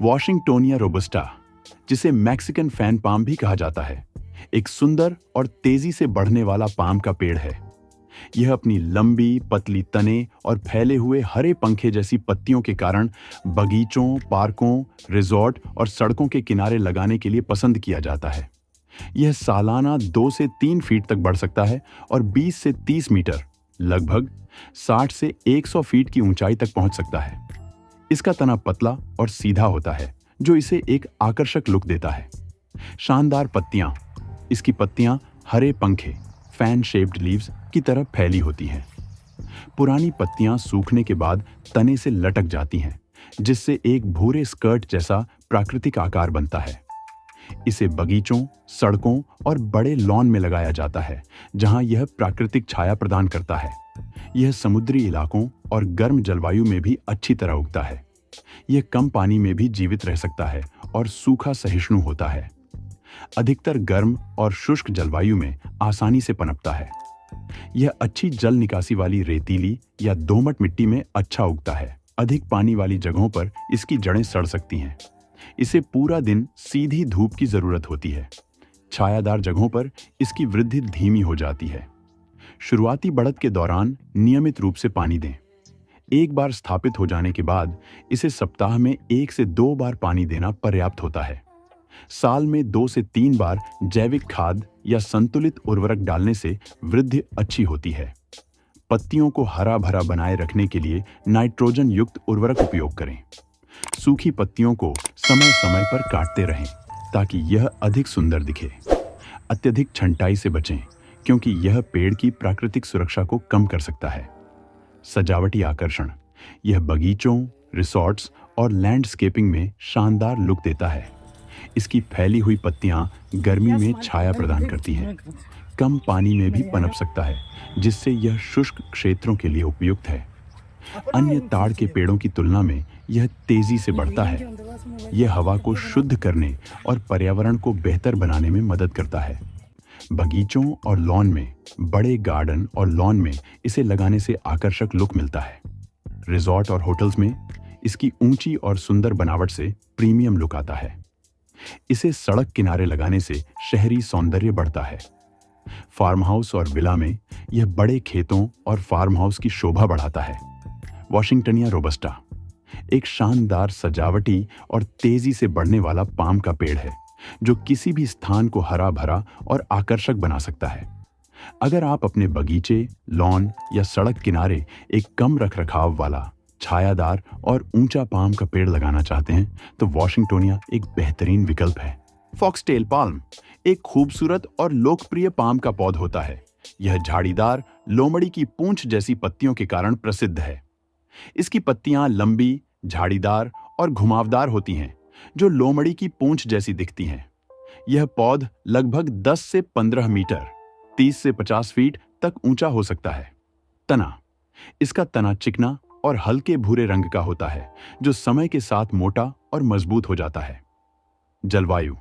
वॉशिंगटोनिया robusta, जिसे Mexican fan palm भी कहा जाता है, एक सुंदर और तेजी से बढ़ने वाला पाम का पेड़ है। यह अपनी लंबी पतली तने और फैले हुए हरे पंखे जैसी पत्तियों के कारण बगीचों, पार्कों, रिजॉर्ट और सड़कों के किनारे लगाने के लिए पसंद किया जाता है। यह सालाना 2 से 3 फीट तक बढ़ सकता है और 20 से 30 मीटर, लगभग 60 से 100 फीट की ऊंचाई तक पहुंच सकता है। इसका तना पतला और सीधा होता है, जो इसे एक आकर्षक लुक देता है। शानदार पत्तियां, इसकी पत्तियां हरे पंखे, फैन शेप्ड लीव्स की तरह फैली होती हैं। पुरानी पत्तियां सूखने के बाद तने से लटक जाती हैं, जिससे एक भूरे स्कर्ट जैसा प्राकृतिक आकार बनता है। इसे बगीचों, सड़कों और बड़े लॉन में लगाया जाता है, जहां यह प्राकृतिक छाया प्रदान करता है। यह समुद्री इलाकों और गर्म जलवायु में भी अच्छी तरह उगता है। यह कम पानी में भी जीवित रह सकता है और सूखा सहिष्णु होता है। अधिकतर गर्म और शुष्क जलवायु में आसानी से पनपता है। यह अच्छी जल निकासी वाली रेतीली या दोमट मिट्टी में अच्छा उगता है। अधिक पानी वाली जगहों पर इसकी जड़ें सड़ सकती हैं। इसे पूरा दिन सीधी धूप की जरूरत होती है। छायादार जगहों पर इसकी वृद्धि धीमी हो जाती है। शुरुआती बढ़त के दौरान नियमित रूप से पानी दें। एक बार स्थापित हो जाने के बाद इसे सप्ताह में 1 से 2 बार पानी देना पर्याप्त होता है। साल में 2 से 3 बार जैविक खाद या संतुलित उर्वरक डालने से वृद्धि अच्छी होती है। पत्तियों को हरा भरा बनाए रखने के लिए नाइट्रोजन युक्त उर्वरक उपयोग करें। सूखी पत्तियों को समय समय पर काटते रहें ताकि यह अधिक सुंदर दिखे। अत्यधिक छंटाई से बचें, क्योंकि यह पेड़ की प्राकृतिक सुरक्षा को कम कर सकता है। सजावटी आकर्षण, यह बगीचों, रिसॉर्ट्स और लैंडस्केपिंग में शानदार लुक देता है। इसकी फैली हुई पत्तियां गर्मी में छाया प्रदान करती हैं। कम पानी में भी पनप सकता है, जिससे यह शुष्क क्षेत्रों के लिए उपयुक्त है। अन्य ताड़ के पेड़ों की तुलना में यह तेजी से बढ़ता है। यह हवा को शुद्ध करने और पर्यावरण को बेहतर बनाने में मदद करता है। बगीचों और लॉन में, बड़े गार्डन और लॉन में इसे लगाने से आकर्षक लुक मिलता है। रिजॉर्ट और होटल्स में इसकी ऊंची और सुंदर बनावट से प्रीमियम लुक आता है। इसे सड़क किनारे लगाने से शहरी सौंदर्य बढ़ता है। फार्म हाउस और विला में यह बड़े खेतों और फार्म हाउस की शोभा बढ़ाता है। वॉशिंगटनिया रोबस्टा एक शानदार सजावटी और तेजी से बढ़ने वाला पाम का पेड़ है, जो किसी भी स्थान को हरा भरा और आकर्षक बना सकता है। अगर आप अपने बगीचे, लॉन या सड़क किनारे एक कम रखरखाव वाला, छायादार और ऊंचा पाम का पेड़ लगाना चाहते हैं, तो वॉशिंगटोनिया एक बेहतरीन विकल्प है। फॉक्सटेल पाल्म एक खूबसूरत और लोकप्रिय पाम का पौधा होता है। यह झाड़ीदार, लोमड़ी की पूंछ जैसी पत्तियों के कारण प्रसिद्ध है। इसकी पत्तियां लंबी, झाड़ीदार और घुमावदार होती हैं, जो लोमड़ी की पूंछ जैसी दिखती हैं। यह पौधा लगभग 10 से 15 मीटर, 30 से 50 फीट तक ऊंचा हो सकता है। तना, इसका तना चिकना और हल्के भूरे रंग का होता है, जो समय के साथ मोटा और मजबूत हो जाता है। जलवायु,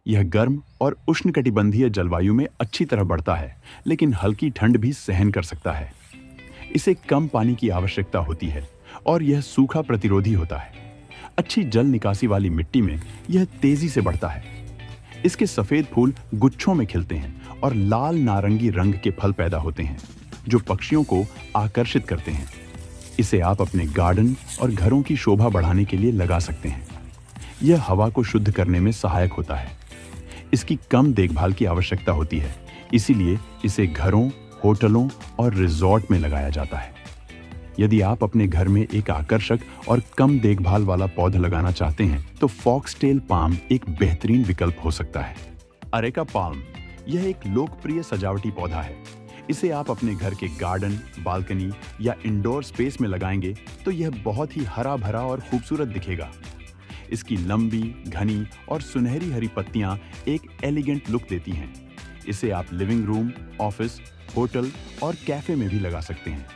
यह गर्म और उष्णकटिबंधीय जलवायु में अच्छी तरह बढ़ता है, लेकिन हल्की ठंड भी सहन कर सकता है। इसे कम पानी की आवश्यकता होती है और यह सूखा प्रतिरोधी होता है। अच्छी जल निकासी वाली मिट्टी में यह तेजी से बढ़ता है। इसके सफेद फूल गुच्छों में खिलते हैं और लाल नारंगी रंग के फल पैदा होते हैं, जो पक्षियों को आकर्षित करते हैं। इसे आप अपने गार्डन और घरों की शोभा बढ़ाने के लिए लगा सकते हैं। यह हवा को शुद्ध करने में सहायक होता है। इसकी कम देखभाल की आवश्यकता होती है, इसीलिए इसे घरों, होटलों और रिजॉर्ट में लगाया जाता है। यदि आप अपने घर में एक आकर्षक और कम देखभाल वाला पौधा लगाना चाहते हैं, तो फॉक्सटेल पाम एक बेहतरीन विकल्प हो सकता है। अरेका पाल्म, यह एक लोकप्रिय सजावटी पौधा है। इसे आप अपने घर के गार्डन, बालकनी या इंडोर स्पेस में लगाएंगे तो यह बहुत ही हरा भरा और खूबसूरत दिखेगा। इसकी लंबी, घनी और सुनहरी हरी पत्तियां एक एलिगेंट लुक देती हैं। इसे आप लिविंग रूम, ऑफिस, होटल और कैफे में भी लगा सकते हैं।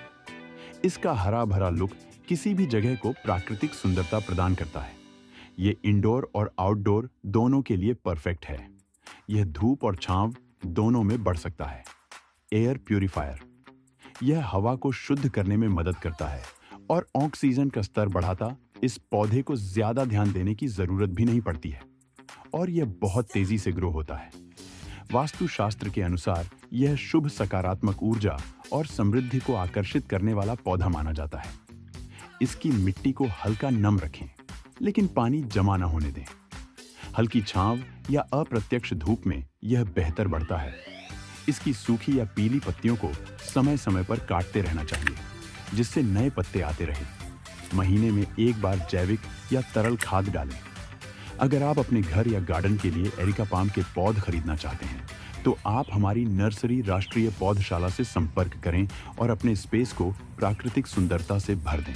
इसका हरा भरा लुक किसी भी जगह को प्राकृतिक सुंदरता प्रदान करता है। ये इंडोर और आउटडोर दोनों के लिए परफेक्ट है। यह धूप और छांव दोनों में बढ़ सकता है। एयर प्यूरिफायर, यह हवा को शुद्ध करने में मदद करता है और ऑक्सीजन का स्तर बढ़ाता इस पौधे को ज्यादा ध्यान देने की जरूरत भी नहीं पड़ती है और यह बहुत तेजी से ग्रो होता है। वास्तुशास्त्र के अनुसार यह शुभ सकारात्मक ऊर्जा और समृद्धि को आकर्षित करने वाला पौधा माना जाता है। इसकी मिट्टी को हल्का नम रखें, लेकिन पानी जमा न होने दें। हल्की छांव या अप्रत्यक्ष धूप में यह बेहतर बढ़ता है। इसकी सूखी या पीली पत्तियों को समय समय पर काटते रहना चाहिए, जिससे नए पत्ते आते रहे। महीने में एक बार जैविक या तरल खाद डालें। अगर आप अपने घर या गार्डन के लिए एरिका पाम के पौध खरीदना चाहते हैं, तो आप हमारी नर्सरी राष्ट्रीय पौधशाला से संपर्क करें और अपने स्पेस को प्राकृतिक सुंदरता से भर दें।